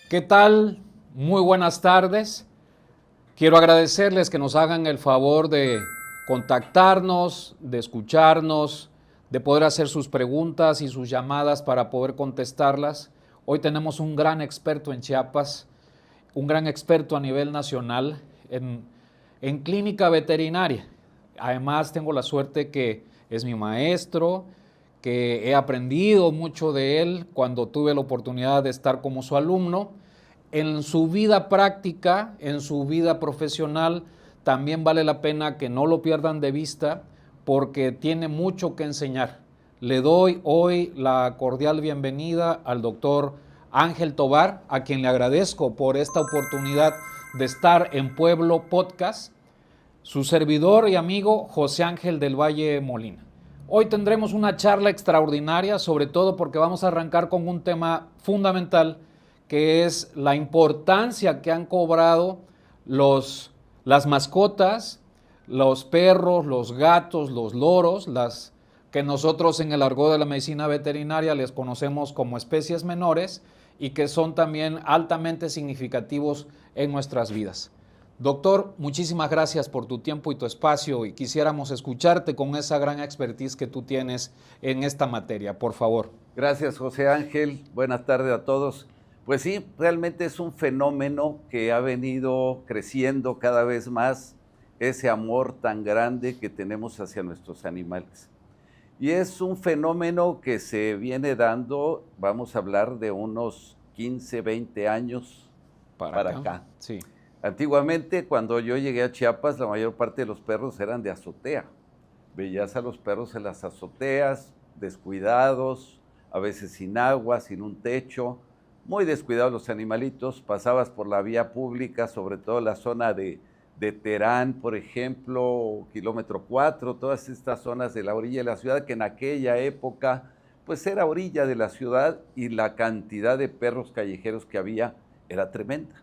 ¿Qué tal? Muy buenas tardes. Quiero agradecerles que nos hagan el favor de contactarnos, de escucharnos, de poder hacer sus preguntas y sus llamadas para poder contestarlas. Hoy tenemos un gran experto en Chiapas, un gran experto a nivel nacional en clínica veterinaria. Además, tengo la suerte que es mi maestro, que he aprendido mucho de él cuando tuve la oportunidad de estar como su alumno. En su vida práctica, en su vida profesional, también vale la pena que no lo pierdan de vista porque tiene mucho que enseñar. Le doy hoy la cordial bienvenida al doctor Ángel Tovar, a quien le agradezco por esta oportunidad de estar en Pueblo Podcast, su servidor y amigo José Ángel del Valle Molina. Hoy tendremos una charla extraordinaria, sobre todo porque vamos a arrancar con un tema fundamental, que es la importancia que han cobrado las mascotas, los perros, los gatos, los loros, las que nosotros en el argot de la medicina veterinaria les conocemos como especies menores y que son también altamente significativos en nuestras vidas. Doctor, muchísimas gracias por tu tiempo y tu espacio y quisiéramos escucharte con esa gran expertise que tú tienes en esta materia, por favor. Gracias, José Ángel. Buenas tardes a todos. Pues sí, realmente es un fenómeno que ha venido creciendo cada vez más, ese amor tan grande que tenemos hacia nuestros animales. Y es un fenómeno que se viene dando, vamos a hablar de unos 15, 20 años para acá. Sí. Antiguamente, cuando yo llegué a Chiapas, la mayor parte de los perros eran de azotea. Veías a los perros en las azoteas, descuidados, a veces sin agua, sin un techo, muy descuidados los animalitos. Pasabas por la vía pública, sobre todo la zona de Terán, por ejemplo, kilómetro 4, todas estas zonas de la orilla de la ciudad, que en aquella época pues era orilla de la ciudad y la cantidad de perros callejeros que había era tremenda.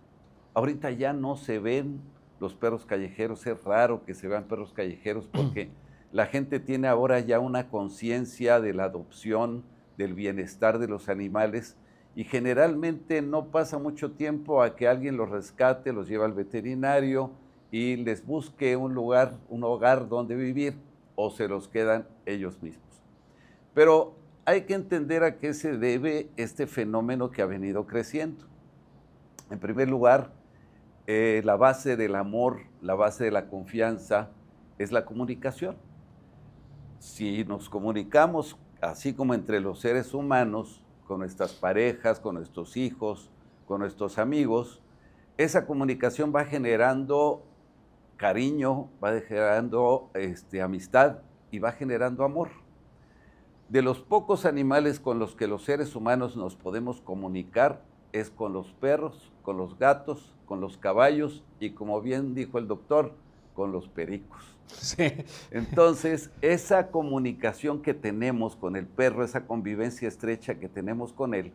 Ahorita ya no se ven los perros callejeros, es raro que se vean perros callejeros porque la gente tiene ahora ya una conciencia de la adopción, del bienestar de los animales y generalmente no pasa mucho tiempo a que alguien los rescate, los lleva al veterinario y les busque un lugar, un hogar donde vivir o se los quedan ellos mismos. Pero hay que entender a qué se debe este fenómeno que ha venido creciendo. En primer lugar, la base del amor, la base de la confianza es la comunicación. Si nos comunicamos, así como entre los seres humanos, con nuestras parejas, con nuestros hijos, con nuestros amigos, esa comunicación va generando cariño, va generando amistad y va generando amor. De los pocos animales con los que los seres humanos nos podemos comunicar es con los perros, con los gatos, con los caballos y, como bien dijo el doctor, con los pericos. Sí. Entonces, esa comunicación que tenemos con el perro, esa convivencia estrecha que tenemos con él,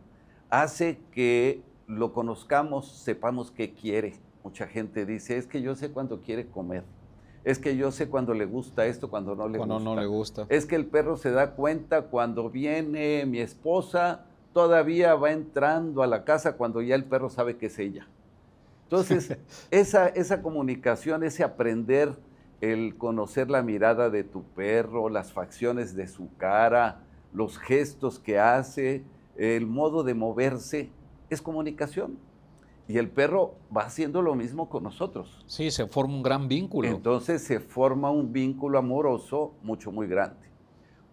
hace que lo conozcamos, sepamos qué quiere. Mucha gente dice, es que yo sé cuándo quiere comer, es que yo sé cuándo le gusta esto, cuando no le gusta. Cuando no le gusta. Es que el perro se da cuenta cuando viene mi esposa, todavía va entrando a la casa cuando ya el perro sabe que es ella. Entonces, esa comunicación, ese aprender, el conocer la mirada de tu perro, las facciones de su cara, los gestos que hace, el modo de moverse, es comunicación. Y el perro va haciendo lo mismo con nosotros. Sí, se forma un gran vínculo. Entonces se forma un vínculo amoroso muy grande.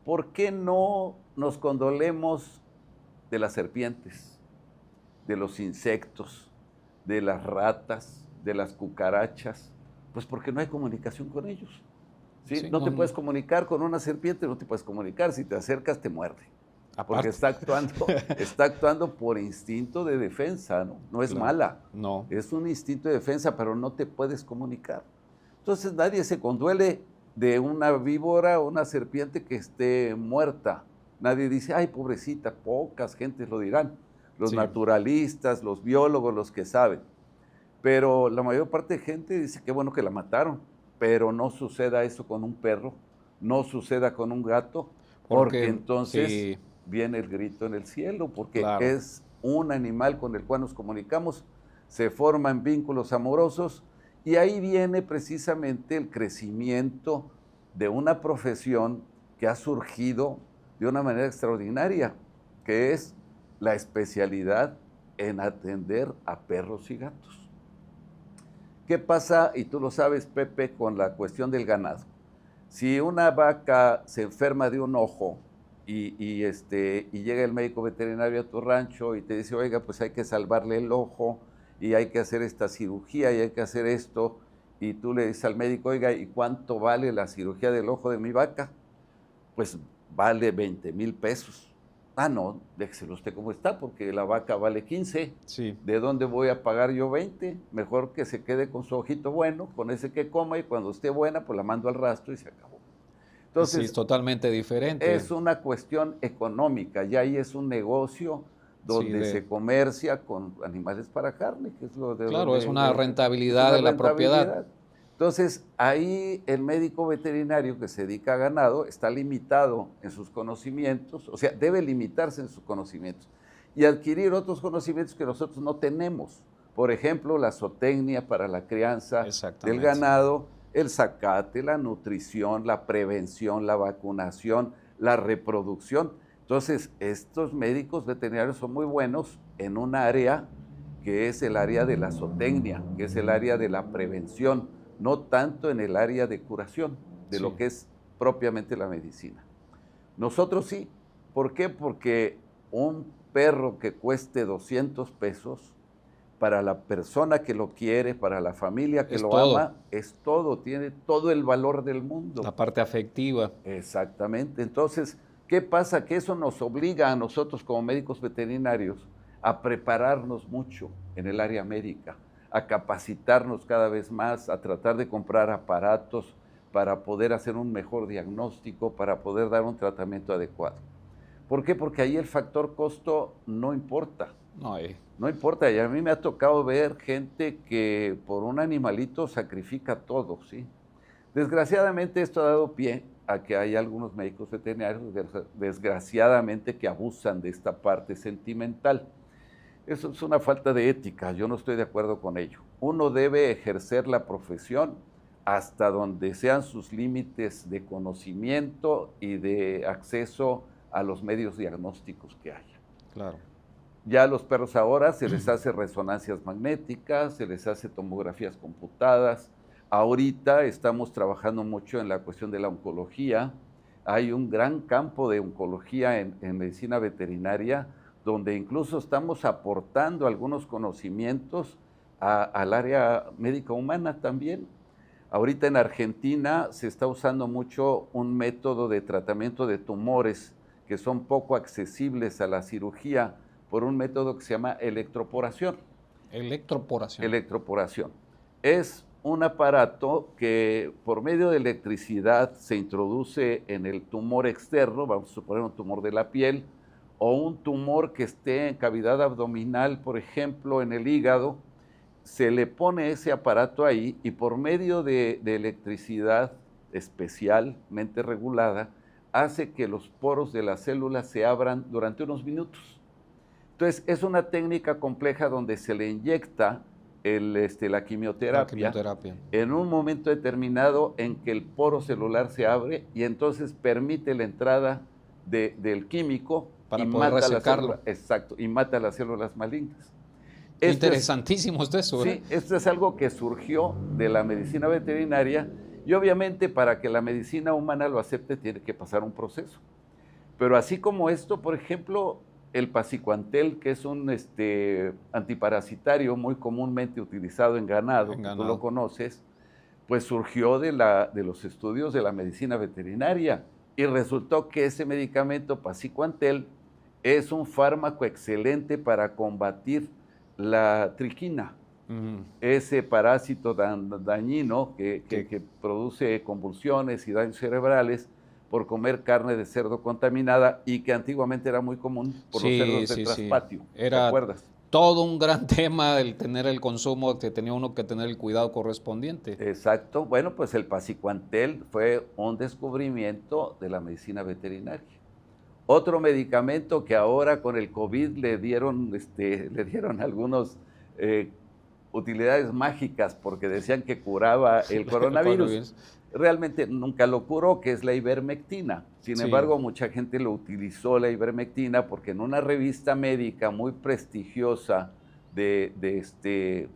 ¿Por qué no nos condolemos de las serpientes, de los insectos, de las ratas, de las cucarachas? Pues porque no hay comunicación con ellos. ¿Sí? Sí, No te puedes comunicar con una serpiente, no te puedes comunicar. Si te acercas, te muerde. Porque está actuando por instinto de defensa, ¿no? No es mala. No. Es un instinto de defensa, pero no te puedes comunicar. Entonces nadie se conduele de una víbora o una serpiente que esté muerta. Nadie dice, ay, pobrecita, pocas gentes lo dirán. Los naturalistas, los biólogos, los que saben. Pero la mayor parte de gente dice, qué bueno que la mataron. Pero no suceda eso con un perro, no suceda con un gato, porque entonces viene el grito en el cielo, porque es un animal con el cual nos comunicamos, se forman vínculos amorosos y ahí viene precisamente el crecimiento de una profesión que ha surgido de una manera extraordinaria, que es la especialidad en atender a perros y gatos. ¿Qué pasa? Y tú lo sabes, Pepe, con la cuestión del ganado. Si una vaca se enferma de un ojo y llega el médico veterinario a tu rancho y te dice, oiga, pues hay que salvarle el ojo y hay que hacer esta cirugía y hay que hacer esto, y tú le dices al médico, oiga, ¿y cuánto vale la cirugía del ojo de mi vaca? Pues vale 20,000 pesos. Ah, no, déjeselo usted como está, porque la vaca vale 15. Sí. ¿De dónde voy a pagar yo 20? Mejor que se quede con su ojito bueno, con ese que coma, y cuando esté buena, pues la mando al rastro y se acabó. Entonces, sí, es totalmente diferente. Es una cuestión económica, ya ahí es un negocio donde se comercia con animales para carne, que es lo de... Claro, es una rentabilidad de la propiedad. Entonces, ahí el médico veterinario que se dedica a ganado está limitado en sus conocimientos, o sea, debe limitarse en sus conocimientos y adquirir otros conocimientos que nosotros no tenemos. Por ejemplo, la zootecnia para la crianza del ganado, el zacate, la nutrición, la prevención, la vacunación, la reproducción. Entonces, estos médicos veterinarios son muy buenos en un área que es el área de la zootecnia, que es el área de la prevención, no tanto en el área de curación, de lo que es propiamente la medicina. Nosotros sí. ¿Por qué? Porque un perro que cueste 200 pesos, para la persona que lo quiere, para la familia que lo ama, es todo, tiene todo el valor del mundo. La parte afectiva. Exactamente. Entonces, ¿qué pasa? Que eso nos obliga a nosotros como médicos veterinarios a prepararnos mucho en el área médica, a capacitarnos cada vez más, a tratar de comprar aparatos para poder hacer un mejor diagnóstico, para poder dar un tratamiento adecuado. ¿Por qué? Porque ahí el factor costo no importa. No importa, y a mí me ha tocado ver gente que por un animalito sacrifica todo, ¿sí? Desgraciadamente esto ha dado pie a que hay algunos médicos veterinarios, desgraciadamente, que abusan de esta parte sentimental. Eso es una falta de ética, yo no estoy de acuerdo con ello. Uno debe ejercer la profesión hasta donde sean sus límites de conocimiento y de acceso a los medios diagnósticos que haya. Claro. Ya a los perros ahora se les hace resonancias magnéticas, se les hace tomografías computadas. Ahorita estamos trabajando mucho en la cuestión de la oncología. Hay un gran campo de oncología en medicina veterinaria, donde incluso estamos aportando algunos conocimientos al área médica humana también. Ahorita en Argentina se está usando mucho un método de tratamiento de tumores que son poco accesibles a la cirugía, por un método que se llama electroporación. Electroporación. Es un aparato que por medio de electricidad se introduce en el tumor externo, vamos a suponer un tumor de la piel, o un tumor que esté en cavidad abdominal, por ejemplo, en el hígado. Se le pone ese aparato ahí y por medio de electricidad especialmente regulada, hace que los poros de las células se abran durante unos minutos. Entonces, es una técnica compleja donde se le inyecta la quimioterapia en un momento determinado en que el poro celular se abre y entonces permite la entrada del químico para poder resecarlo. Exacto, y mata las células malignas. Interesantísimo eso. Sí, esto es algo que surgió de la medicina veterinaria y obviamente para que la medicina humana lo acepte tiene que pasar un proceso. Pero así como esto, por ejemplo, el Pasicuantel, que es un antiparasitario muy comúnmente utilizado en ganado, que tú lo conoces, pues surgió de los estudios de la medicina veterinaria y resultó que ese medicamento Pasicuantel es un fármaco excelente para combatir la triquina, ese parásito dañino que produce convulsiones y daños cerebrales por comer carne de cerdo contaminada y que antiguamente era muy común por los cerdos de traspatio. ¿Te acuerdas? Todo un gran tema el tener el consumo, que tenía uno que tener el cuidado correspondiente. Exacto. Bueno, pues el Pasicuantel fue un descubrimiento de la medicina veterinaria. Otro medicamento que ahora con el COVID le dieron algunos utilidades mágicas porque decían que curaba el coronavirus. Realmente nunca lo curó, que es la ivermectina. Sin embargo, mucha gente lo utilizó, la ivermectina, porque en una revista médica muy prestigiosa de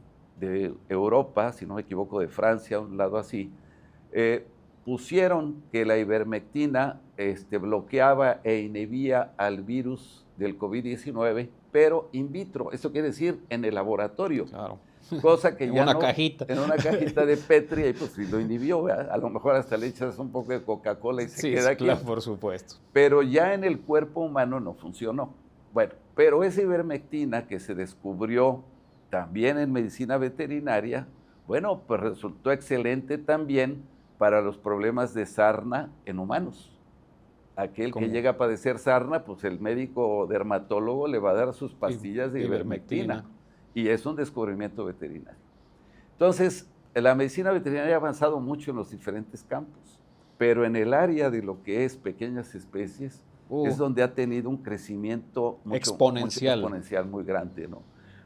Europa, si no me equivoco, de Francia, un lado así, pusieron que la ivermectina bloqueaba e inhibía al virus del COVID-19, pero in vitro, eso quiere decir en el laboratorio. Claro. Cosa que en ya una no, cajita. En una cajita de Petri, y pues lo inhibió, ¿verdad? A lo mejor hasta le echas un poco de Coca-Cola y se queda aquí. Claro, por supuesto. Pero ya en el cuerpo humano no funcionó. Bueno, pero esa ivermectina que se descubrió también en medicina veterinaria, bueno, pues resultó excelente también para los problemas de sarna en humanos. Aquel que llega a padecer sarna, pues el médico dermatólogo le va a dar sus pastillas de ivermectina. Y es un descubrimiento veterinario. Entonces, la medicina veterinaria ha avanzado mucho en los diferentes campos, pero en el área de lo que es pequeñas especies es donde ha tenido un crecimiento exponencial muy grande, ¿no?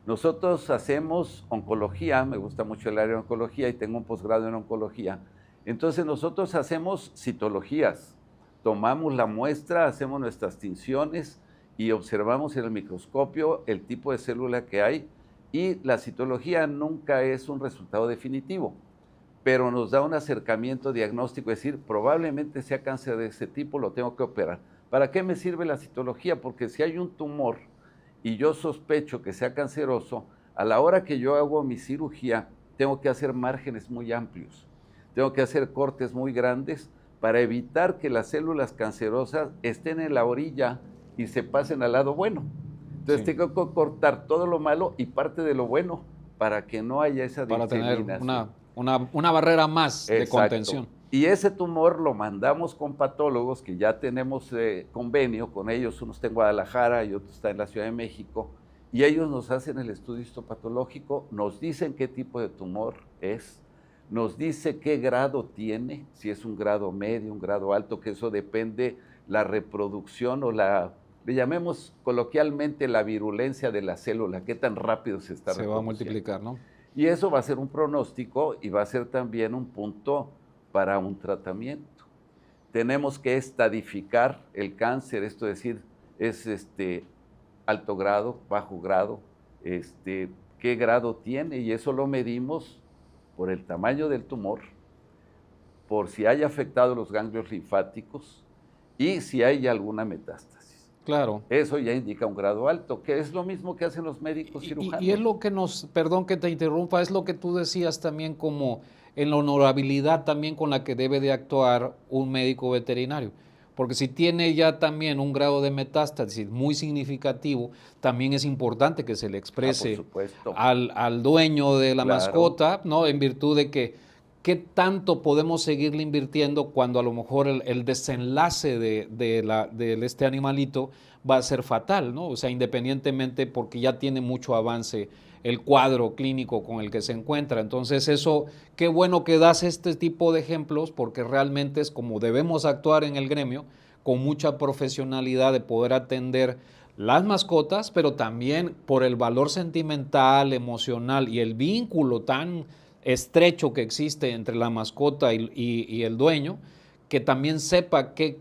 Nosotros hacemos oncología, me gusta mucho el área de oncología y tengo un posgrado en oncología. Entonces nosotros hacemos citologías, tomamos la muestra, hacemos nuestras tinciones y observamos en el microscopio el tipo de célula que hay. Y la citología nunca es un resultado definitivo, pero nos da un acercamiento diagnóstico, es decir, probablemente sea cáncer de ese tipo, lo tengo que operar. ¿Para qué me sirve la citología? Porque si hay un tumor y yo sospecho que sea canceroso, a la hora que yo hago mi cirugía, tengo que hacer márgenes muy amplios, tengo que hacer cortes muy grandes para evitar que las células cancerosas estén en la orilla y se pasen al lado bueno. Entonces tengo que cortar todo lo malo y parte de lo bueno para que no haya esa discriminación. Para tener una barrera más de contención. Y ese tumor lo mandamos con patólogos que ya tenemos convenio con ellos. Uno está en Guadalajara y otro está en la Ciudad de México. Y ellos nos hacen el estudio histopatológico, nos dicen qué tipo de tumor es, nos dice qué grado tiene, si es un grado medio, un grado alto, que eso depende la reproducción o le llamemos coloquialmente la virulencia de la célula, qué tan rápido se está reproduciendo. Se va a multiplicar, ¿no? Y eso va a ser un pronóstico y va a ser también un punto para un tratamiento. Tenemos que estadificar el cáncer, esto es decir, es alto grado, bajo grado, qué grado tiene, y eso lo medimos por el tamaño del tumor, por si hay afectado los ganglios linfáticos y si hay alguna metástasis. Claro. Eso ya indica un grado alto, que es lo mismo que hacen los médicos cirujanos. Y es lo que perdón que te interrumpa, es lo que tú decías también como en la honorabilidad también con la que debe de actuar un médico veterinario. Porque si tiene ya también un grado de metástasis muy significativo, también es importante que se le exprese al dueño de la mascota, ¿no? En virtud de que qué tanto podemos seguirle invirtiendo cuando a lo mejor el desenlace de este animalito va a ser fatal, ¿no? O sea, independientemente porque ya tiene mucho avance el cuadro clínico con el que se encuentra. Entonces eso, qué bueno que das este tipo de ejemplos porque realmente es como debemos actuar en el gremio, con mucha profesionalidad de poder atender las mascotas, pero también por el valor sentimental, emocional y el vínculo tan estrecho que existe entre la mascota y el dueño, que también sepa qué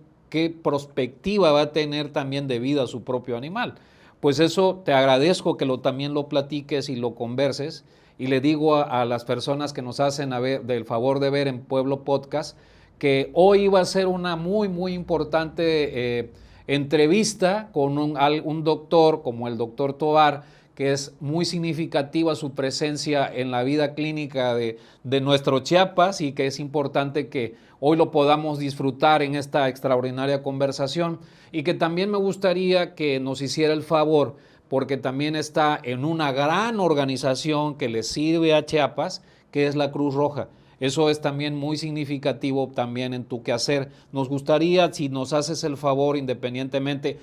perspectiva va a tener también de vida a su propio animal. Pues eso te agradezco que también lo platiques y lo converses, y le digo a las personas que nos hacen del favor de ver en Pueblo Podcast que hoy va a ser una muy, muy importante entrevista con un doctor como el doctor Tovar, que es muy significativa su presencia en la vida clínica de nuestro Chiapas y que es importante que hoy lo podamos disfrutar en esta extraordinaria conversación, y que también me gustaría que nos hiciera el favor, porque también está en una gran organización que le sirve a Chiapas, que es la Cruz Roja. Eso es también muy significativo también en tu quehacer. Nos gustaría, si nos haces el favor, independientemente,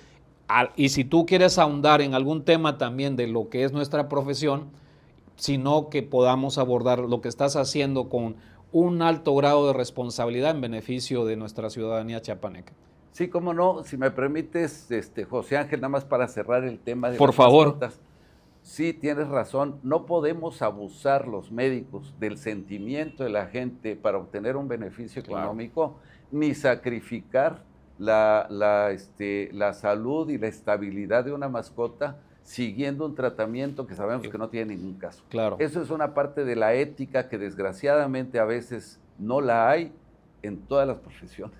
y si tú quieres ahondar en algún tema también de lo que es nuestra profesión, sino que podamos abordar lo que estás haciendo con un alto grado de responsabilidad en beneficio de nuestra ciudadanía chiapaneca. Sí, cómo no, si me permites, José Ángel, nada más para cerrar el tema de Por las favor. mascotas. Sí, tienes razón, no podemos abusar los médicos del sentimiento de la gente para obtener un beneficio Claro. económico, ni sacrificar la salud y la estabilidad de una mascota siguiendo un tratamiento que sabemos que no tiene ningún caso. Claro. Eso es una parte de la ética que desgraciadamente a veces no la hay en todas las profesiones.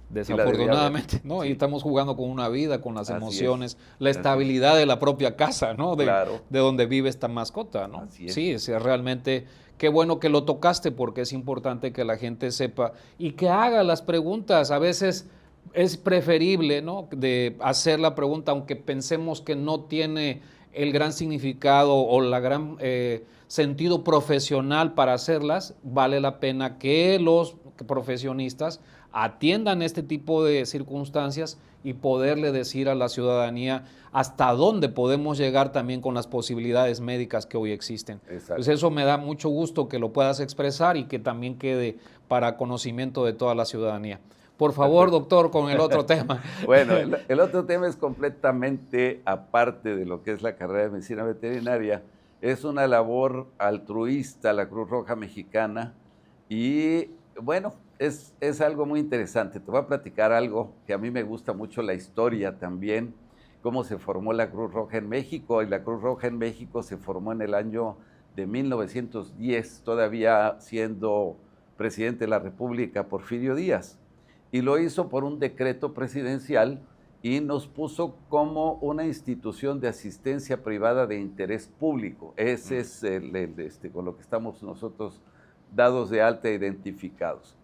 Desafortunadamente, ¿no? Sí. Y estamos jugando con una vida, con las Así emociones, es. la estabilidad de la propia casa, ¿no? Claro. De donde vive esta mascota, ¿no? Así es. Sí, realmente, qué bueno que lo tocaste porque es importante que la gente sepa y que haga las preguntas. A veces es preferible, ¿no? De hacer la pregunta, aunque pensemos que no tiene el gran significado o la gran sentido profesional para hacerlas, vale la pena que los profesionistas atiendan este tipo de circunstancias y poderle decir a la ciudadanía hasta dónde podemos llegar también con las posibilidades médicas que hoy existen. Exacto. Pues eso me da mucho gusto que lo puedas expresar y que también quede para conocimiento de toda la ciudadanía. Por favor, Perfecto. doctor, con el otro tema. Bueno, el otro tema es completamente aparte de lo que es la carrera de medicina veterinaria. Es una labor altruista, la Cruz Roja Mexicana, y bueno, es algo muy interesante. Te voy a platicar algo que a mí me gusta mucho, la historia también, cómo se formó la Cruz Roja en México. Y la Cruz Roja en México se formó en el año de 1910, todavía siendo presidente de la República Porfirio Díaz. Y lo hizo por un decreto presidencial y nos puso como una institución de asistencia privada de interés público. Ese es con lo que estamos nosotros dados de alta, identificados.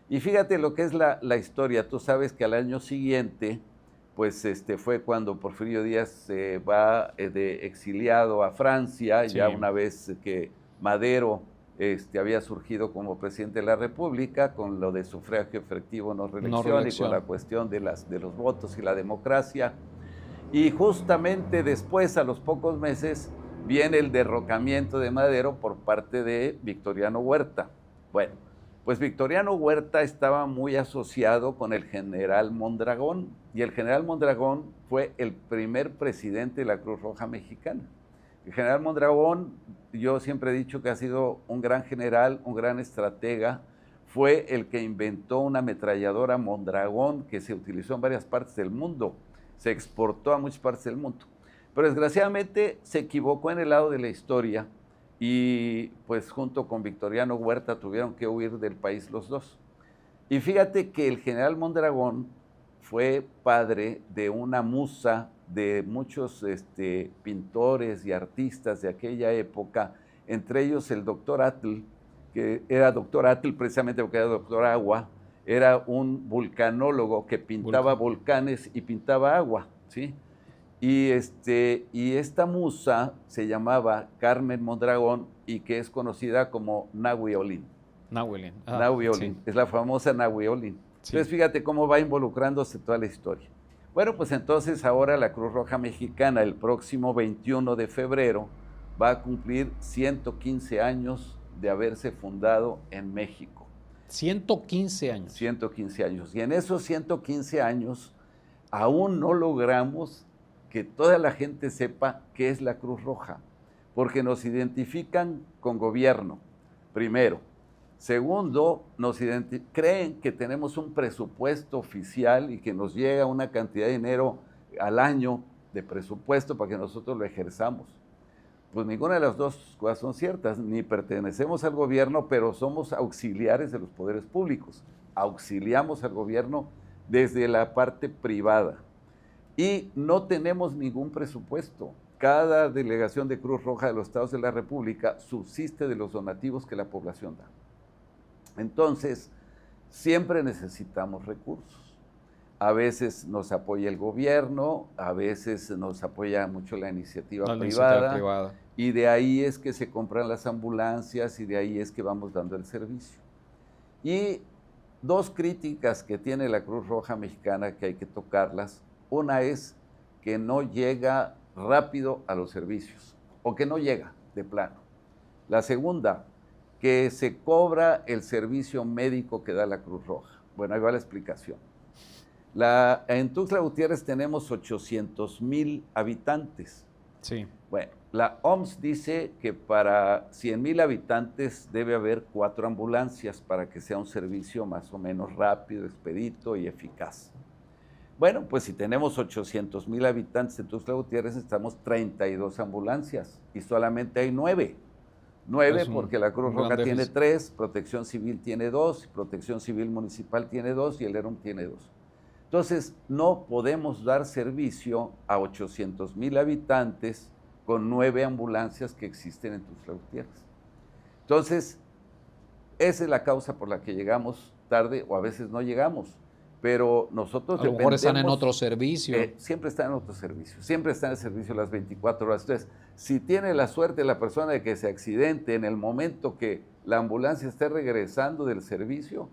Y fíjate lo que es la historia. Tú sabes que al año siguiente, pues fue cuando Porfirio Díaz se va de exiliado a Francia, sí. Ya una vez que Madero había surgido como presidente de la República, con lo de sufragio efectivo no reelección, y con la cuestión de los votos y la democracia. Y justamente después, a los pocos meses, viene el derrocamiento de Madero por parte de Victoriano Huerta. Bueno, pues Victoriano Huerta estaba muy asociado con el general Mondragón, y el general Mondragón fue el primer presidente de la Cruz Roja Mexicana. El general Mondragón, yo siempre he dicho que ha sido un gran general, un gran estratega, fue el que inventó una ametralladora Mondragón que se utilizó en varias partes del mundo, se exportó a muchas partes del mundo. Pero desgraciadamente se equivocó en el lado de la historia y pues junto con Victoriano Huerta tuvieron que huir del país los dos. Y fíjate que el general Mondragón fue padre de una musa de muchos pintores y artistas de aquella época, entre ellos el doctor Atl, que era doctor Atl precisamente porque era doctor agua, era un vulcanólogo que pintaba volcanes y pintaba agua, ¿sí? Y esta musa se llamaba Carmen Mondragón y que es conocida como Nahui Olin. Nahui Olin, sí. Es la famosa Nahui Olin. Sí. Entonces fíjate cómo va involucrándose toda la historia. Bueno, pues entonces ahora la Cruz Roja Mexicana el próximo 21 de febrero va a cumplir 115 años de haberse fundado en México. 115 años. 115 años. Y en esos 115 años aún no logramos que toda la gente sepa qué es la Cruz Roja, porque nos identifican con gobierno, primero. Segundo, creen que tenemos un presupuesto oficial y que nos llega una cantidad de dinero al año de presupuesto para que nosotros lo ejerzamos. Pues ninguna de las dos cosas son ciertas, ni pertenecemos al gobierno, pero somos auxiliares de los poderes públicos. Auxiliamos al gobierno desde la parte privada. Y no tenemos ningún presupuesto. Cada delegación de Cruz Roja de los Estados de la República subsiste de los donativos que la población da. Entonces, siempre necesitamos recursos. A veces nos apoya el gobierno, a veces nos apoya mucho la iniciativa privada, y de ahí es que se compran las ambulancias y de ahí es que vamos dando el servicio. Y dos críticas que tiene la Cruz Roja Mexicana que hay que tocarlas. Una es que no llega rápido a los servicios o que no llega de plano. La segunda, que se cobra el servicio médico que da la Cruz Roja. Bueno, ahí va la explicación. En Tuxtla Gutiérrez tenemos 800,000 habitantes. Sí. Bueno, la OMS dice que para 100,000 habitantes debe haber 4 ambulancias para que sea un servicio más o menos rápido, expedito y eficaz. Bueno, pues si tenemos 800,000 habitantes en Tuxtla Gutiérrez, necesitamos 32 ambulancias y solamente hay 9. 9 porque la Cruz Roja tiene 3, Protección Civil tiene 2, Protección Civil Municipal tiene 2 y el ERUM tiene 2. Entonces, no podemos dar servicio a 800,000 habitantes con 9 ambulancias que existen en Tuxtla Gutiérrez. Entonces, esa es la causa por la que llegamos tarde o a veces no llegamos. Pero nosotros a lo mejor están en otro servicio. Siempre están en otro servicio, siempre están en servicio las 24 horas. Entonces, si tiene la suerte la persona de que se accidente en el momento que la ambulancia esté regresando del servicio,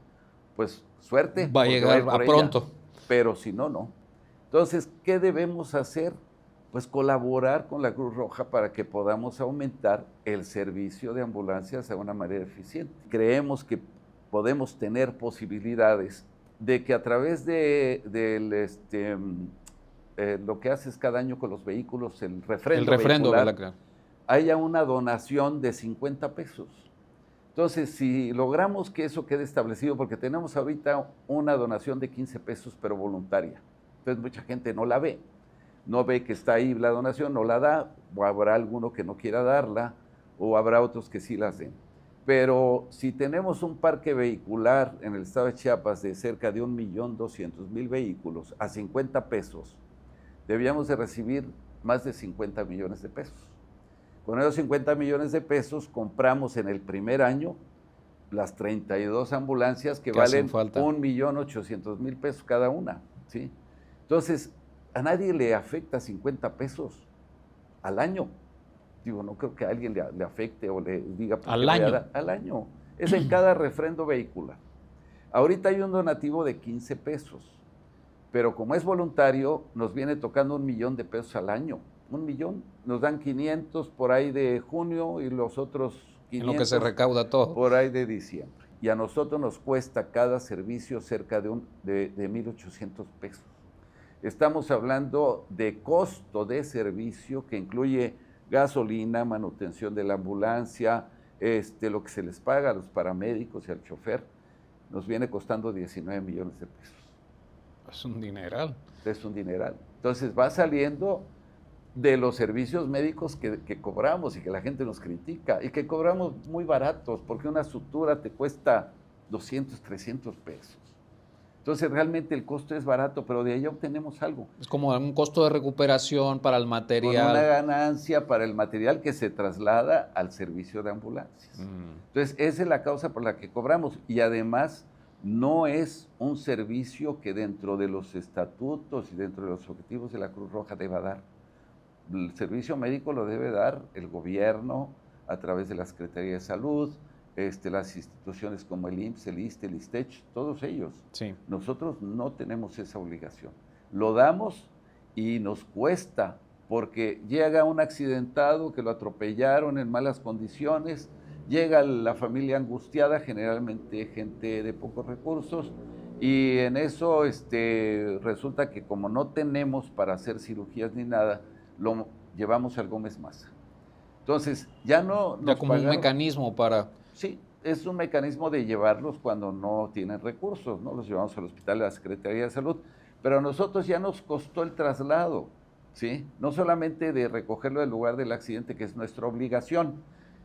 pues suerte. Va a llegar a pronto. Pero si no, no. Entonces, ¿qué debemos hacer? Pues colaborar con la Cruz Roja para que podamos aumentar el servicio de ambulancias de una manera eficiente. Creemos que podemos tener posibilidades de que a través de lo que haces cada año con los vehículos, el refrendo vehicular, haya una donación de 50 pesos. Entonces, si logramos que eso quede establecido, porque tenemos ahorita una donación de 15 pesos, pero voluntaria, entonces mucha gente no la ve, no ve que está ahí la donación, no la da, o habrá alguno que no quiera darla, o habrá otros que sí las den. Pero si tenemos un parque vehicular en el estado de Chiapas de cerca de 1,200,000 vehículos a 50 pesos, debíamos de recibir más de 50 millones de pesos. Con esos 50 millones de pesos compramos en el primer año las 32 ambulancias que valen 1,800,000 pesos cada una, ¿sí? Entonces, a nadie le afecta 50 pesos al año. Digo, no creo que a alguien le afecte o le diga... Al año. Al año. Es en cada refrendo vehicular. Ahorita hay un donativo de 15 pesos, pero como es voluntario, nos viene tocando 1,000,000 de pesos al año. 1,000,000. Nos dan 500 por ahí de junio y los otros 500 en lo que se recauda todo. Por ahí de diciembre. Y a nosotros nos cuesta cada servicio cerca de 1,800 pesos. Estamos hablando de costo de servicio que incluye gasolina, manutención de la ambulancia, lo que se les paga a los paramédicos y al chofer, nos viene costando 19 millones de pesos. Es un dineral. Es un dineral. Entonces va saliendo de los servicios médicos que cobramos y que la gente nos critica y que cobramos muy baratos porque una sutura te cuesta 200, 300 pesos. Entonces realmente el costo es barato, pero de ahí obtenemos algo. Es como un costo de recuperación para el material. Con una ganancia para el material que se traslada al servicio de ambulancias. Entonces esa es la causa por la que cobramos y además no es un servicio que dentro de los estatutos y dentro de los objetivos de la Cruz Roja deba dar. El servicio médico lo debe dar el gobierno a través de la Secretaría de Salud, las instituciones como el IMSS, el ISSSTE, el ISTECH, todos ellos. Sí. Nosotros no tenemos esa obligación. Lo damos y nos cuesta, porque llega un accidentado que lo atropellaron en malas condiciones, llega la familia angustiada, generalmente gente de pocos recursos, y en eso resulta que como no tenemos para hacer cirugías ni nada, lo llevamos al Gómez Maza. Entonces, ya no nos ya como pagaron, un mecanismo para... Sí, es un mecanismo de llevarlos cuando no tienen recursos, ¿no? Los llevamos al hospital de la Secretaría de Salud, pero a nosotros ya nos costó el traslado, ¿sí? No solamente de recogerlo del lugar del accidente, que es nuestra obligación,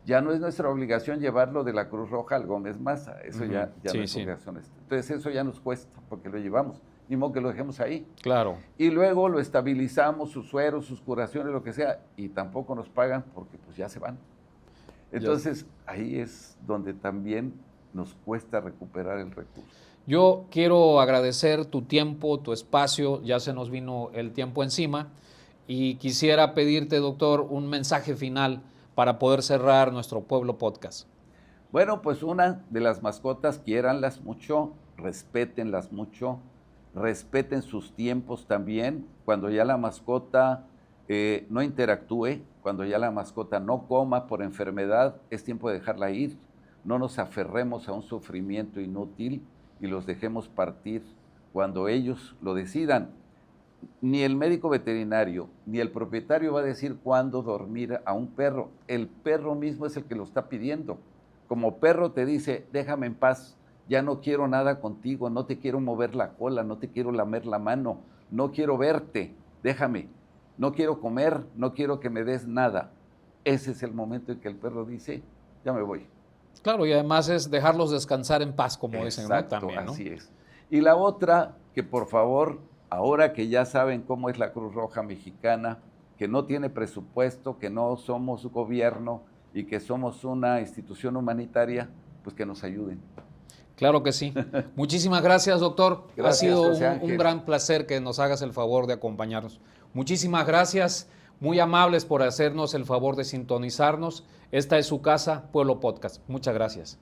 ya no es nuestra obligación llevarlo de la Cruz Roja al Gómez Maza, eso ya sí, no es obligación. Entonces eso ya nos cuesta, porque lo llevamos, ni modo que lo dejemos ahí. Claro. Y luego lo estabilizamos, sus sueros, sus curaciones, lo que sea, y tampoco nos pagan porque pues ya se van. Entonces, ahí es donde también nos cuesta recuperar el recurso. Yo quiero agradecer tu tiempo, tu espacio, ya se nos vino el tiempo encima, y quisiera pedirte, doctor, un mensaje final para poder cerrar nuestro Pueblo Podcast. Bueno, pues una de las mascotas, quiéranlas mucho, respétenlas mucho, respeten sus tiempos también, cuando ya la mascota no interactúe, cuando ya la mascota no coma por enfermedad, es tiempo de dejarla ir. No nos aferremos a un sufrimiento inútil y los dejemos partir cuando ellos lo decidan. Ni el médico veterinario ni el propietario va a decir cuándo dormir a un perro. El perro mismo es el que lo está pidiendo. Como perro te dice, déjame en paz, ya no quiero nada contigo, no te quiero mover la cola, no te quiero lamer la mano, no quiero verte, déjame, no quiero comer, no quiero que me des nada. Ese es el momento en que el perro dice, ya me voy. Claro, y además es dejarlos descansar en paz, como dicen, ¿no? Exacto, También, ¿no? así es. Y la otra, que por favor, ahora que ya saben cómo es la Cruz Roja Mexicana, que no tiene presupuesto, que no somos gobierno y que somos una institución humanitaria, pues que nos ayuden. Claro que sí. Muchísimas gracias, doctor. Gracias, ha sido José Ángel. un gran placer que nos hagas el favor de acompañarnos. Muchísimas gracias, muy amables por hacernos el favor de sintonizarnos. Esta es su casa, Pueblo Podcast. Muchas gracias.